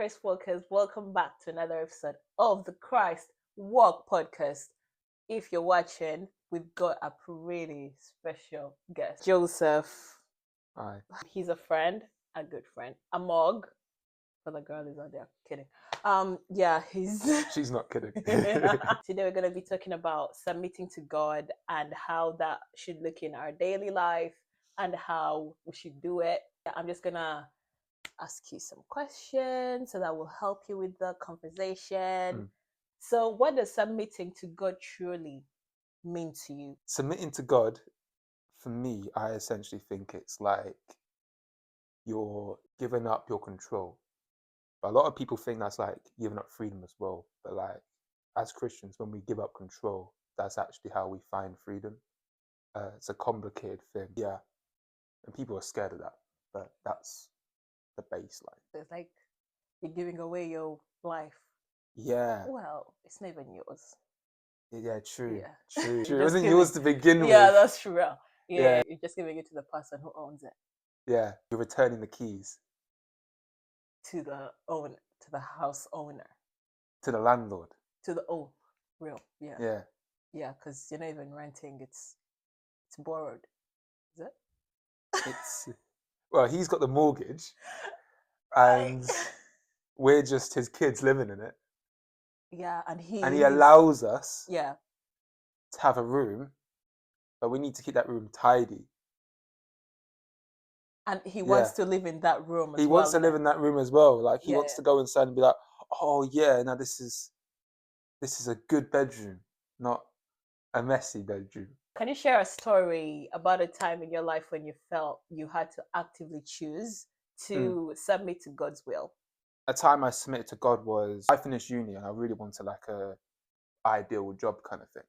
Christ Walkers. Welcome back to another episode of the Christ Walk podcast. If you're watching, we've got a pretty special guest, Joseph. Hi. He's a friend, a good friend, a mug. For the girl is out there, kidding. He's. She's not kidding. Today we're gonna be talking about submitting to God and how that should look in our daily life and how we should do it. I'm just gonna ask you some questions so that will help you with the conversation. So what does submitting to God truly mean to you? Submitting to God, for me, I essentially think it's like you're giving up your control. But a lot of people think that's like giving up freedom as well. But like, as Christians, when we give up control, that's actually how we find freedom. It's a complicated thing, yeah. And people are scared of that, but that's the baseline. It's like you're giving away your life. Yeah. Well, it's not even yours. Yeah, true. Yeah. True. You're It wasn't yours to begin with. Yeah, that's true. Yeah. You're just giving it to the person who owns it. Yeah, you're returning the keys To the owner, to the house owner, to the landlord. to the real, yeah, Yeah. yeah, because you're not even renting; it's borrowed. Is it? It's well, he's got the mortgage, and we're just his kids living in it. Yeah, and he allows us yeah, to have a room, but we need to keep that room tidy. and he wants to live in that room. He wants to live in that room as well. Like he wants to go inside and be like, "Oh yeah, now this is a good bedroom, not a messy bedroom." Can you share a story about a time in your life when you felt you had to actively choose to submit to God's will? A time I submitted to God was I finished uni and I really wanted like a ideal job kind of thing.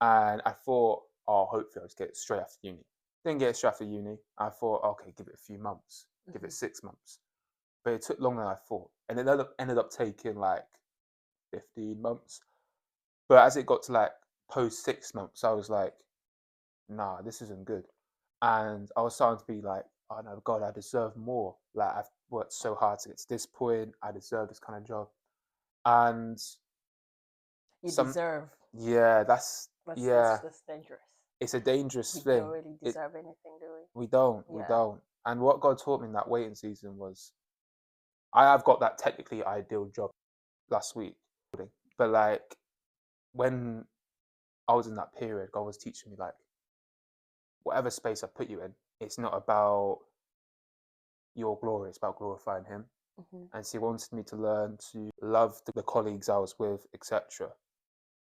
And I thought, oh, hopefully I'll just get it straight after uni. Didn't get it straight after uni. I thought, okay, give it a few months, give it 6 months. But it took longer than I thought. And it ended up taking like 15 months. But as it got to like post 6 months, I was like, nah, this isn't good. And I was starting to be like, oh no, God, I deserve more. Like I've worked so hard to get to this point. I deserve this kind of job. And you deserve. Yeah, that's dangerous. It's a dangerous we thing. We don't really deserve anything, do we? We don't. And what God taught me in that waiting season was, I have got that technically ideal job last week, but like when I was in that period, God was teaching me like, whatever space I put you in, it's not about your glory, it's about glorifying Him. And so He wanted me to learn to love the colleagues I was with, etc.,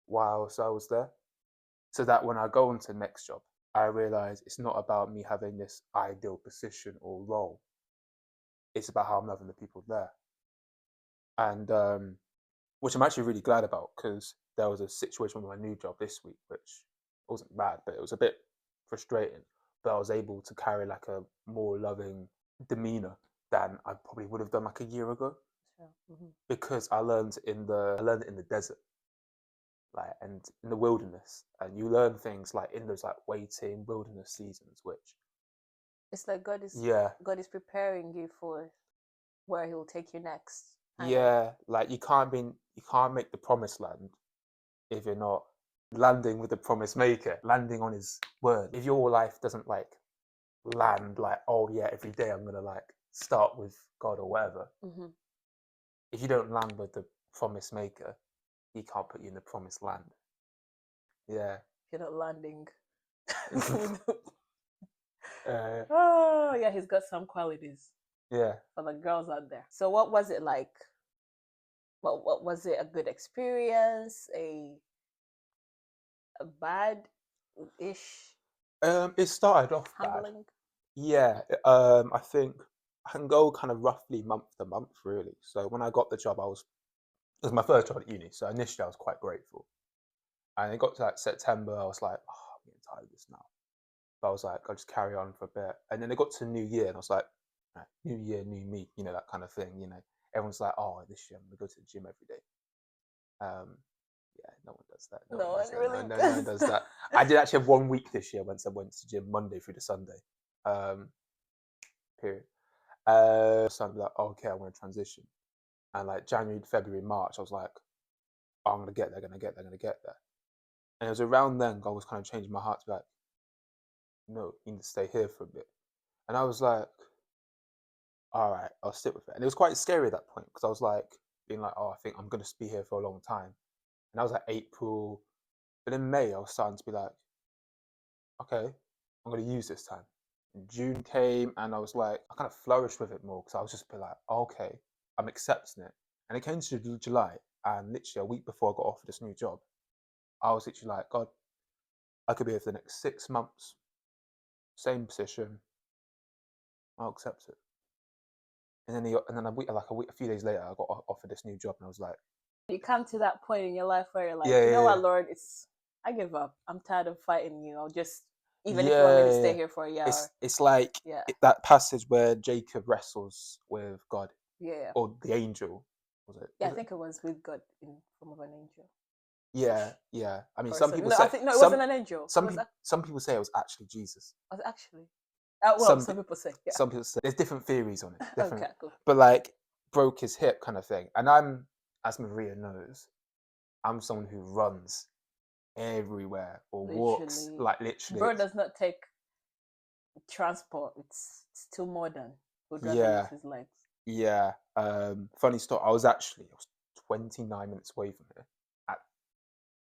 whilst I was there, so that when I go into the next job, I realize it's not about me having this ideal position or role. It's about how I'm loving the people there. And which I'm actually really glad about, because there was a situation with my new job this week, which wasn't bad, but it was a bit frustrating. But I was able to carry like a more loving demeanor than I probably would have done like a year ago, because I learned in the desert, like, and in the wilderness, and you learn things like in those like waiting wilderness seasons, which it's like God is preparing you for where He will take you next. Like you can't make the promised land if you're not landing with the promise maker, landing on His word. If your life doesn't like land like, oh yeah, every day I'm gonna like start with God or whatever, if you don't land with the promise maker, He can't put you in the promised land. Yeah. You're not landing. He's got some qualities. Yeah. For the girls out there. So what was it like? What was it? A good experience? A bad-ish? It started off handling? Bad. Yeah. I think I can go kind of roughly month to month, really. So when I got the job, it was my first job at uni. So initially I was quite grateful. And it got to like September, I was like, oh, I'm getting tired of this now. But I was like, I'll just carry on for a bit. And then it got to New Year, and I was like, right, new year, new me, that kind of thing. Everyone's like, oh, this year I'm gonna go to the gym every day. Yeah, no one does that. No one does that. I did actually have 1 week this year when I went to the gym Monday through to Sunday. Period. So I'm like, okay, I want to transition. And like January, February, March, I was like, oh, I'm gonna get there, gonna get there, gonna get there. And it was around then God was kind of changing my heart to be like, no, you need to stay here for a bit. And I was like, all right, I'll stick with it. And it was quite scary at that point because I was like, being like, oh, I think I'm gonna be here for a long time. And that was like April, but in May I was starting to be like, okay, I'm gonna use this time. And June came and I was like, I kind of flourished with it more because I was just be like, oh, okay, I'm accepting it. And it came to July, and literally a week before I got offered this new job, I was literally like, God, I could be here for the next 6 months, same position, I'll accept it. And then a few days later, I got offered this new job, and I was like, You come to that point in your life where you're like, yeah, you know yeah, what, yeah, Lord, I give up. I'm tired of fighting you. I'll just, even if you want me to yeah, stay yeah. here for a year. It's like Yeah, that passage where Jacob wrestles with God yeah, or the angel. Was it? yeah. I Was it? think it was with God in form of an angel. Yeah, yeah. I mean, Or some so. people No, I say think no, it wasn't an angel. It was, some people say it was actually Jesus. was it actually. Well, Some some people say, yeah. some people say there's different theories on it, different, Okay, cool. but like broke his hip kind of thing. And I'm, as Maria knows, I'm someone who runs everywhere or walks Literally, like literally. bro does not take transport. It's too modern. Would rather use Yeah, his legs. yeah. Funny story. I was 29 minutes away from here at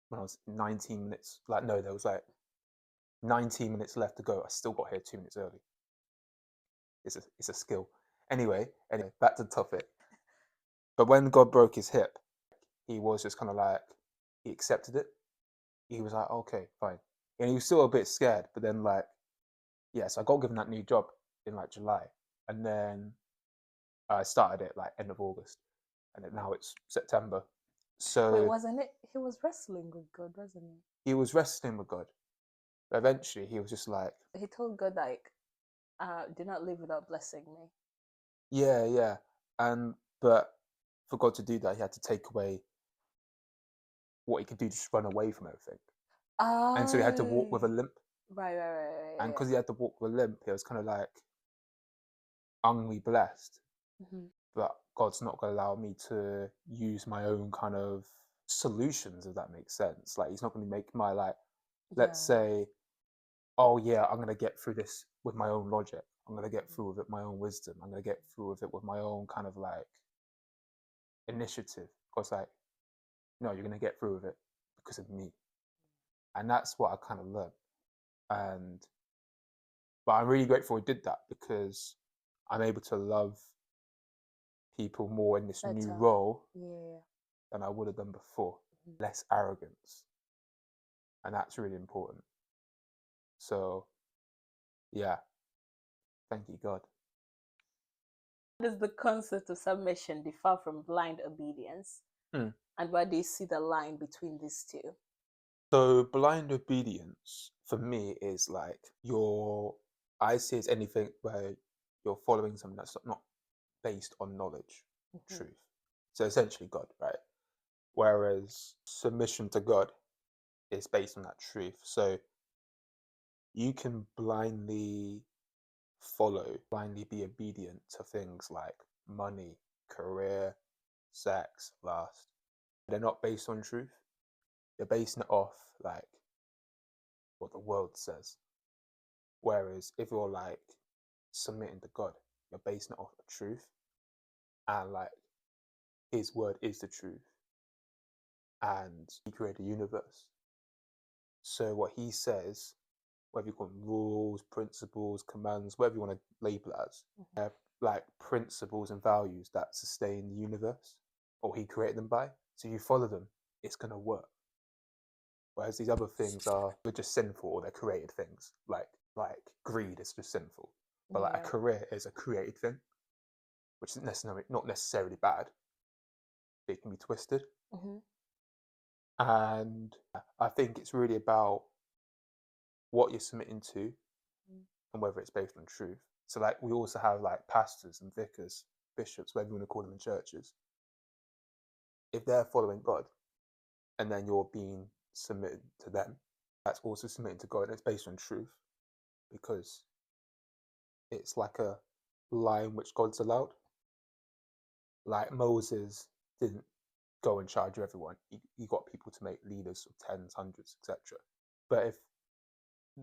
when I was 19 minutes. Like no, there was like 19 minutes left to go. I still got here 2 minutes early. It's a skill. Anyway, back to the topic. But when God broke his hip, he was just kind of like he accepted it. He was like, okay, fine, and he was still a bit scared. But then like, yes, I got given that new job in like July, and then I started it like end of August, and now it's September. Wait, So wasn't it? He was wrestling with God, wasn't he was wrestling with God. But eventually, he was just like, he? He told God like, "Do not leave without blessing me." yeah, yeah, and but for God to do that, he had to take away what he could do, just run away from everything. And so he had to walk with a Oh, limp. right, And yeah. because he had to walk with a limp, it was kind of like, I'm going to be blessed, Mm-hmm. but God's not going to allow me to use my own kind of solutions, if that makes sense. Like, he's not going to make my, like, let's Yeah. say, oh, yeah, I'm going to get through this with my own logic. I'm going to get through with it my own wisdom. I'm going to get through with it with my own kind of like initiative. Because, like, no, you're going to get through with it because of me. And that's what I kind of learned. And but I'm really grateful he did that because I'm able to love people more in this new Better. role Yeah. than I would have done before. Less arrogance, and that's really important. So, yeah, thank you, God. How does the concept of submission differ from blind obedience? Hmm. And where do you see the line between these two? So, blind obedience for me is like I see it's anything where you're following something that's not based on knowledge, truth. So, essentially, God, right? Whereas submission to God is based on that truth. So, you can blindly blindly be obedient to things like money, career, sex, lust. They're not based on truth. They're basing it off like what the world says. Whereas if you're like submitting to God, you're basing it off the truth. And like his word is the truth. And he created the universe. So what he says, whether you call them rules, principles, commands, whatever you want to label it as, they're like principles and values that sustain the universe, or he created them by. So you follow them, it's gonna work. Whereas these other things they're just sinful, or they're created things. Like greed is just sinful, but like a career is a created thing, which is not necessarily bad. But it can be twisted, and I think it's really about what you're submitting to and whether it's based on truth. So like we also have like pastors and vicars, bishops, whatever you want to call them in churches. If they're following God and then you're being submitted to them, that's also submitting to God. And it's based on truth because it's like a line which God's allowed. like Moses didn't go in charge of everyone. He got people to make leaders of tens, hundreds, etc. But if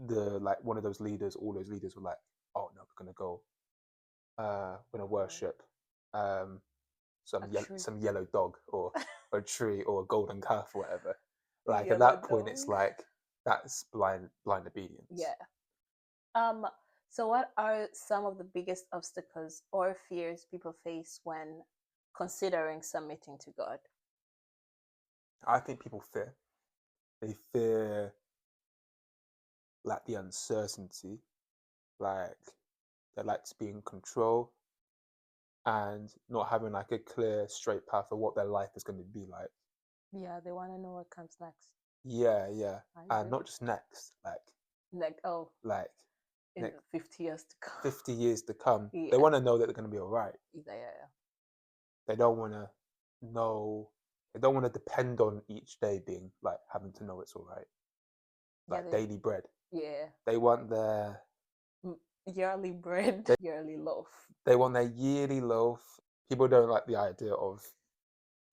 the like one of those leaders, all those leaders were like, oh no, we're gonna go, we're gonna worship um, Actually, some yellow dog or a tree or a golden calf or whatever. Like at yellow that point, it's dog. like that's blind obedience. Yeah. Um. So, what are some of the biggest obstacles or fears people face when considering submitting to God? I think people fear. They fear like the uncertainty, like they like to be in control and not having like a clear, straight path of what their life is going to be like. Yeah, they want to know what comes next. Yeah, yeah, I and agree. not just next, Like, oh, like in next 50 years to come. 50 years to come. Yeah. They want to know that they're going to be all right. Yeah. They don't want to know. They don't want to depend on each day being like having to know it's all right, Yeah, like daily bread. yeah. They want their Yearly bread, yearly loaf. they want their yearly loaf. People don't like the idea of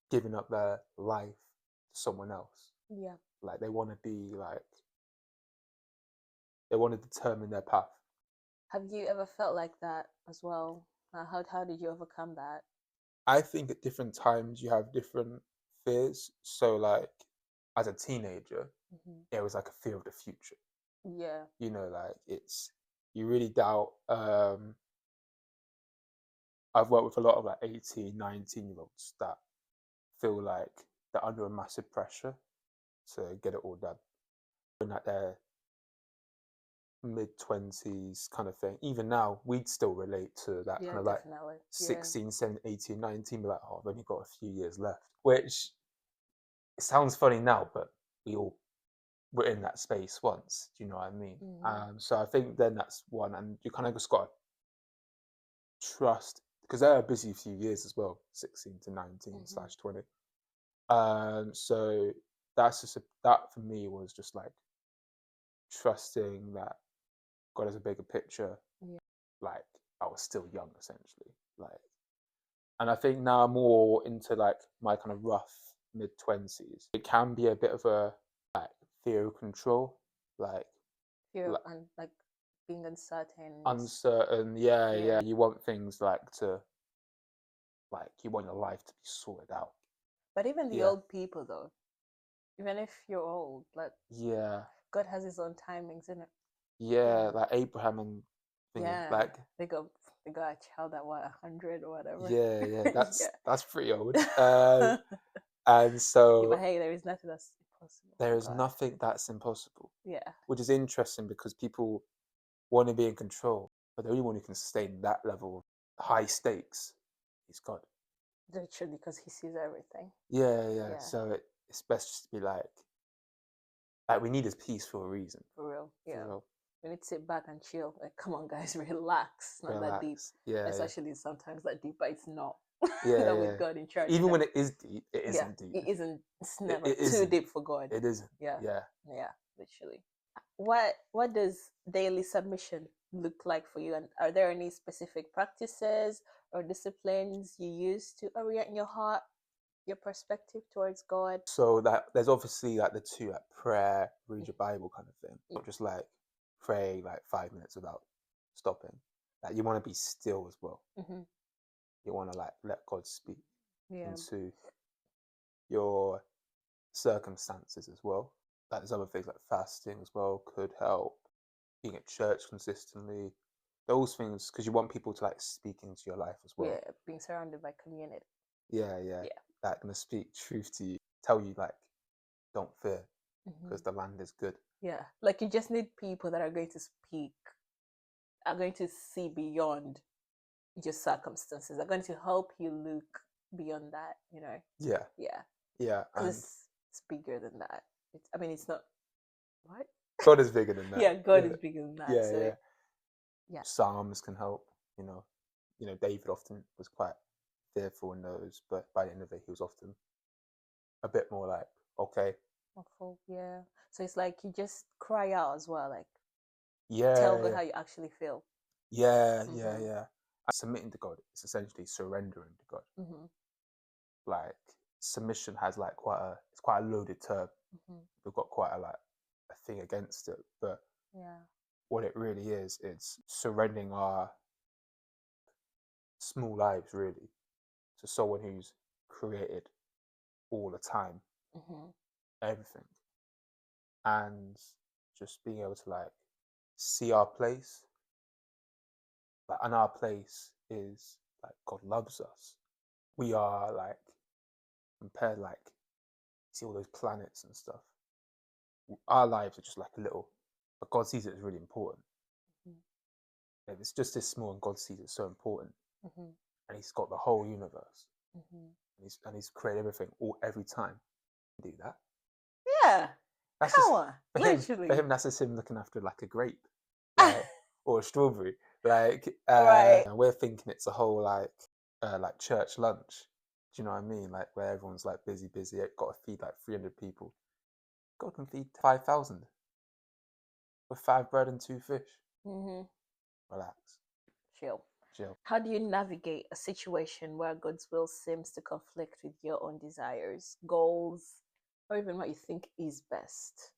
giving up their life to someone else. Yeah. Like they want to be like they want to determine their path. Have you ever felt like that as well? How did you overcome that? I think at different times you have different fears. So like as a teenager, it was like a fear of the future. Yeah. You know, like it's you really doubt. I've worked with a lot of like 18, 19-year-olds that feel like they're under a massive pressure to get it all done. And at their mid-20s kind of thing. Even now, we'd still relate to that Yeah, kind of like definitely. 16, 17, 18, 19, be like, oh, I've only got a few years left. Which it sounds funny now, but we all were in that space once. Do you know what I mean? So I think then that's one, and you kind of just got to trust because they're a busy few years as well, 16 to 19 slash 20. So that's just that for me was just like trusting that God has a bigger picture. Yeah. Like I was still young essentially. Like, and I think now I'm more into like my kind of rough mid-20s. It can be a bit of a like fear of control, like Fear and like being uncertain. uncertain. Yeah. You want things like to like you want your life to be sorted out. But even the old people though, even if you're old, like God has his own timings, isn't it? Yeah, like Abraham and thingy, like they got a child at what 100 or whatever. Yeah, that's pretty old. And Yeah, so but hey, there is nothing that's impossible. there is nothing that's impossible. Yeah. Which is interesting because people want to be in control, but the only one who can sustain that level of high stakes is God. Literally, because he sees everything. Yeah. So it's best just to be like we need his peace for a reason. For real. Yeah. For real. We need to sit back and chill. Like, come on, guys, relax. It's not that deep. Yeah. Especially sometimes that deep, but it's not. Yeah. With God in charge. Even when it is deep, it isn't deep. It isn't. It's never it too isn't. deep for God. It isn't. Yeah. Yeah. Literally. What does daily submission look like for you? And are there any specific practices or disciplines you use to orient your heart, your perspective towards God? So that there's obviously like the two, like prayer, read your Bible kind of thing. Not just like pray like 5 minutes without stopping. Like you want to be still as well. You want to like let God speak into your circumstances as well. Like there's other things like fasting as well could help. Being at church consistently, those things, because you want people to like speak into your life as well. Yeah, being surrounded by community. Yeah. Like gonna speak truth to you, tell you like, don't fear, because the land is good. Yeah, like you just need people that are going to speak, are going to see beyond your circumstances, are going to help you look beyond that. Yeah. Because it's bigger than that. It's not what. God is bigger than that. Yeah, God is bigger than that. Yeah. Psalms can help. David often was quite fearful in those, but by the end of it, he was often a bit more like, okay. Yeah. So it's like you just cry out as well, like tell God how you actually feel. Yeah. Submitting to God is essentially surrendering to God. Mm-hmm. Like submission has like it's quite a loaded term. Mm-hmm. We've got quite a thing against it, but Yeah. what it really is, it's surrendering our small lives really to someone who's created all the time, Mm-hmm. everything, and just being able to like see our place. Like, and our place is like God loves us. We are like compared, like see all those planets and stuff. Our lives are just like a little, but God sees it as really important. Mm-hmm. If it's just this small, and God sees it so important, Mm-hmm. and He's got the whole universe, Mm-hmm. and He's created everything all every time. Do that. Yeah. That's Come just on. for him. Literally. For him, that's just him looking after like a grape, like or a strawberry. Like Right. we're thinking it's a whole like church lunch. Do you know what I mean? Like where everyone's like busy, got to feed like 300 people. God can feed 5,000 with 5 bread and 2 fish. Mm-hmm. Relax, Chill. chill. How do you navigate a situation where God's will seems to conflict with your own desires, goals, or even what you think is best?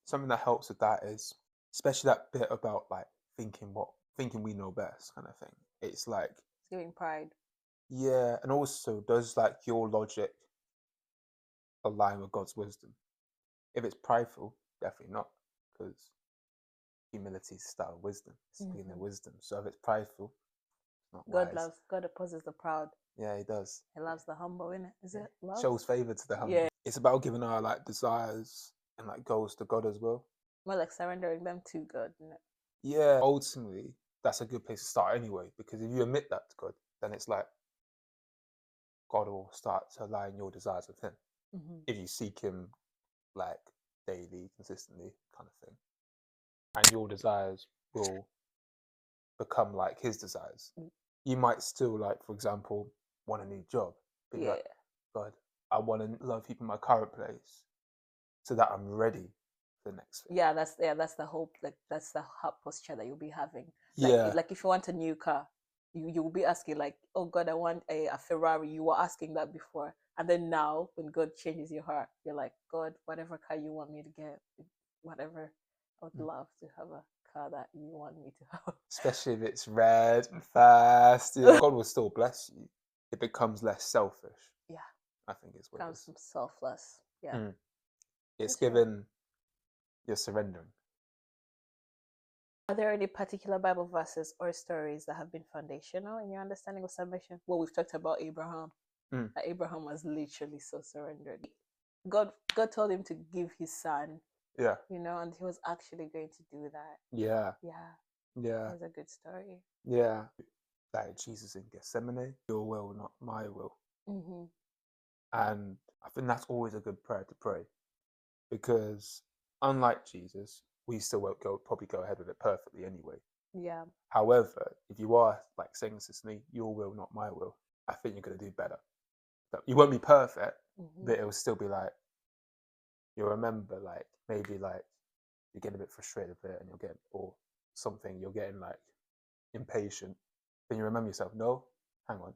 Something that helps with that is, especially that bit about like thinking we know best kind of thing. It's like, It's giving pride. yeah, and also does like your logic align with God's wisdom? If it's prideful, definitely not, because humility is style of wisdom. It's being the wisdom. So if it's prideful, it's not wise. God opposes the proud. Yeah, He does. He loves the humble, innit? Is it love? Shows favor to the humble. Yeah. It's about giving our like desires and like goals to God as well. More like surrendering them to God, isn't it? Yeah, ultimately, that's a good place to start anyway, because if you admit that to God, then it's like God will start to align your desires with Him. Mm-hmm. If you seek Him like daily, consistently, kind of thing, and your desires will become like His desires. You might still, like, for example, want a new job, but you're like, God, I want to love people in my current place so that I'm ready for the next thing. Yeah, that's the hope. Like that's the heart posture that you'll be having. Yeah. Like if you want a new car, you will be asking like, oh God, I want a Ferrari. You were asking that before, and then now when God changes your heart, you're like, God, whatever car you want me to get, whatever, I would love to have a car that you want me to have. Especially if it's red and fast. Yeah. God will still bless you. It becomes less selfish. Yeah, I think it's what comes from selfless. Yeah, it's true. given you're surrendering. Are there any particular Bible verses or stories that have been foundational in your understanding of submission? Well, we've talked about Abraham. That Abraham was literally so surrendered. God told him to give his son. Yeah. And he was actually going to do that. Yeah. Yeah. Yeah. It was a good story. Yeah. Like Jesus in Gethsemane, your will, not my will. Mm-hmm. And I think that's always a good prayer to pray, because unlike Jesus, we still won't probably go ahead with it perfectly anyway. Yeah. However, if you are like saying consistently, your will, not my will, I think you're going to do better. You won't be perfect, but it will still be like, you'll remember like maybe like you're getting a bit frustrated with it and or something, you're getting like impatient. Then you remember yourself, no, hang on,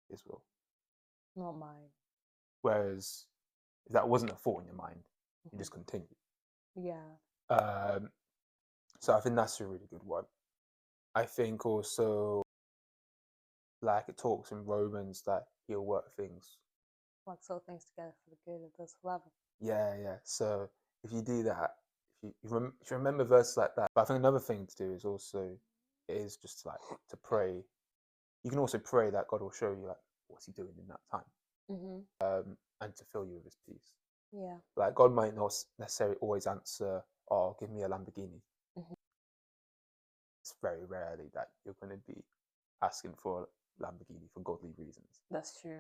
His will, not mine. Whereas if that wasn't a thought in your mind, you just continue. Yeah. So I think that's a really good one. I think also, like it talks in Romans that He'll work things. Works all things together for the good of those who love Him. Yeah. So if you do that, if you remember verses like that, but I think another thing to do is just like to pray. You can also pray that God will show you like what's He doing in that time, and to fill you with His peace. Yeah. Like God might not necessarily always answer, "Oh, give me a Lamborghini." It's very rarely that you're going to be asking for a Lamborghini for godly reasons. That's true.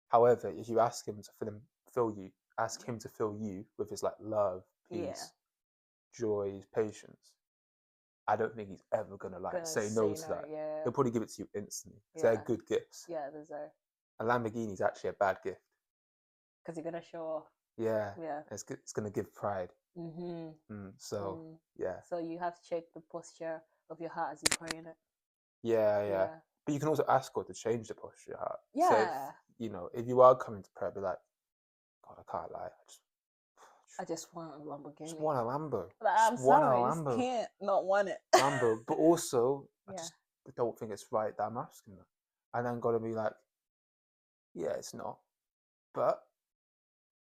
However, if you ask Him to ask Him to fill you with His like love, peace, joy, patience, I don't think He's ever gonna like say no to that. Yeah. He'll probably give it to you instantly. They're good gifts. Yeah, those are. A Lamborghini is actually a bad gift, because you're gonna show off. Yeah. Yeah. It's gonna give pride. Mm-hmm. So yeah. So you have to check the posture of your heart as you pray in it. Yeah. But you can also ask God to change the posture of your heart. So Yeah. if you are coming to prayer, be like, God, I can't lie. I just want a Just Lamborghini. want a Lambo. But Just I'm want a sorry, I just Lambo. can't not want it. Lambo. But also, I Yeah. just don't think it's right that I'm asking that. And then got to be like, yeah, it's not. But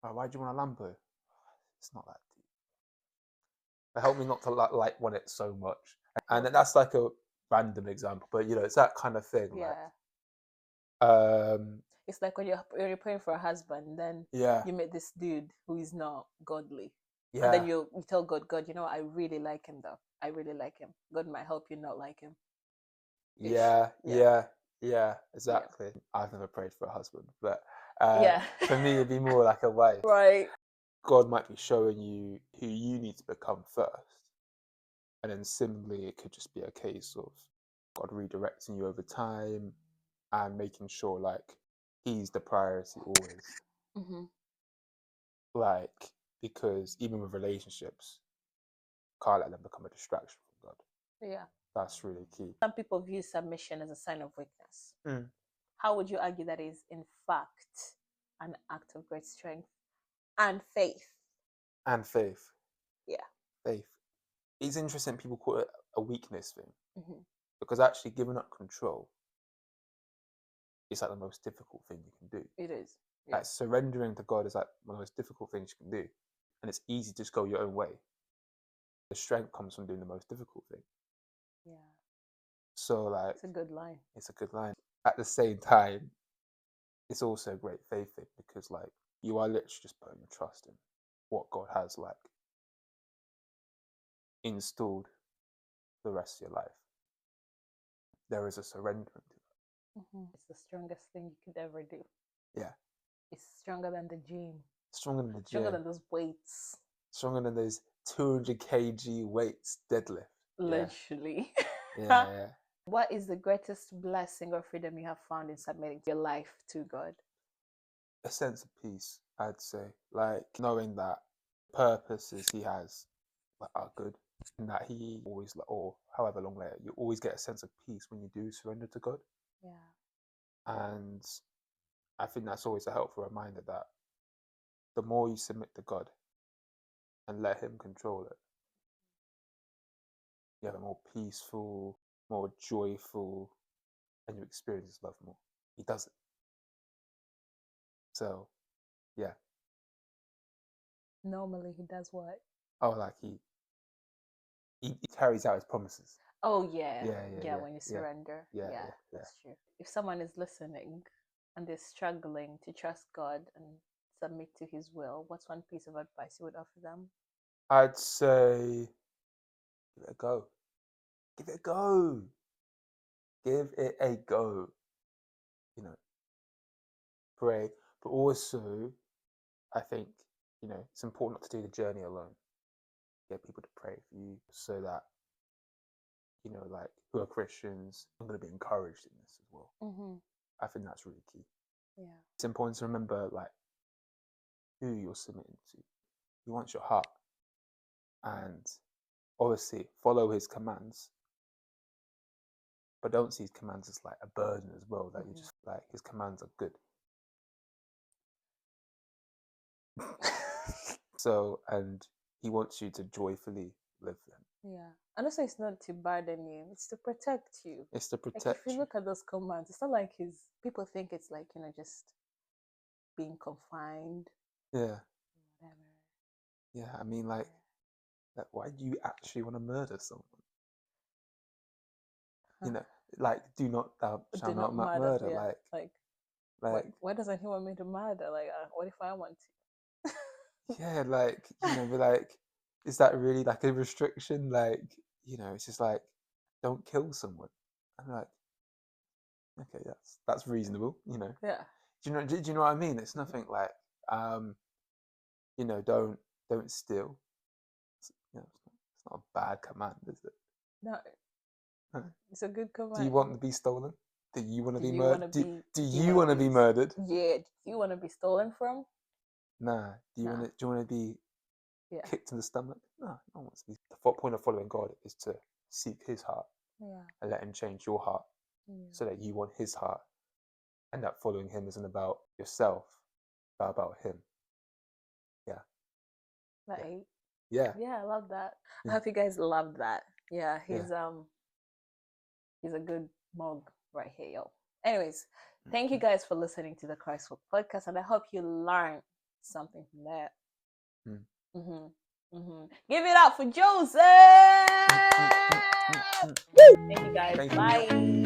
why do you want a Lambo? It's not that deep. But help me not to like want it so much. And that's like a random example, but it's that kind of thing. Yeah. Like, It's like when you're praying for a husband, then yeah, you meet this dude who is not godly. yeah, And then you tell God, I really like him though. I really like him. God might help you not like him. yeah, Yeah. yeah, exactly. I've never prayed for a husband, but Yeah. for me, it'd be more like a wife. Right. God might be showing you who you need to become first. And then similarly, it could just be a case of God redirecting you over time and making sure like he's the priority always. Mm-hmm. Like, because even with relationships, can't let them become a distraction from God. Yeah. That's really key. Some people view submission as a sign of weakness. Mm. How would you argue that is, in fact, an act of great strength and faith? And faith. Yeah. Faith. It's interesting people call it a weakness thing. Mm-hmm. Because actually giving up control is like the most difficult thing you can do. It is. Yeah. Like surrendering to God is like one of the most difficult things you can do. And it's easy to just go your own way. The strength comes from doing the most difficult thing. Yeah. So like It's a good line. It's a good line. At the same time, it's also a great faith thing because like you are literally just putting your trust in what God has like installed the rest of your life. There is a surrendering to it. Mm-hmm. It's the strongest thing you could ever do. Yeah. It's stronger than the gym. Stronger than the gym. Stronger than those weights. Stronger than those 200 kg weights deadlift. Literally. Yeah. What is the greatest blessing or freedom you have found in submitting your life to God? A sense of peace, I'd say. Like knowing that purposes he has are good and that he always, or however long later, you always get a sense of peace when you do surrender to God. Yeah. And I think that's always a helpful reminder that the more you submit to God and let him control it, you have a more peaceful, more joyful, and you experience his love more. He does it. So, yeah. Normally he does what? Oh, like he carries out his promises. Oh yeah. Yeah. When you surrender. Yeah. That's true. If someone is listening and they're struggling to trust God and submit to his will, what's one piece of advice you would offer them? I'd say give it a go. Give it a go. Give it a go. Pray. But also, I think, it's important not to do the journey alone. Get people to pray for you so that, like who are Christians, I'm going to be encouraged in this as well. Mm-hmm. I think that's really key. Yeah. It's important to remember like who you're submitting to. He wants your heart. And obviously follow his commands. But don't see his commands as like a burden as well, that you just like his commands are good. So, and he wants you to joyfully live them. Yeah. And also it's not to burden you, it's to protect you. It's to protect Like if you look at those commands, it's not like people think it's like, just being confined. Yeah. Whatever. Yeah, I mean like why do you actually want to murder someone? Like do not shall not murder. Yeah. Like why doesn't he want me to murder? Like what if I want to? Yeah, like, but like, is that really like a restriction? Like, it's just like, don't kill someone. I'm like, okay, that's reasonable, Yeah. Do you know what I mean? It's nothing like, don't steal. It's not a bad command, is it? No. Huh? It's a good command. Do you want to be stolen? Do you want to be murdered? Do you want to be murdered? Yeah. Do you want to be stolen from? Nah. Do you want to be Yeah. kicked in the stomach? No, no one wants to be. The point of following God is to seek his heart. Yeah. and let him change your heart so that you want his heart, and that following him isn't about yourself, but about him. Yeah. Right. Yeah. Yeah, I love that. I Yeah. hope you guys loved that. Yeah, Yeah. he's a good mug right here, yo. Anyways, thank you guys for listening to the Christ Walk podcast, and I hope you learned something from that. Give it up for Joseph. Thank you guys. Thank you. Bye.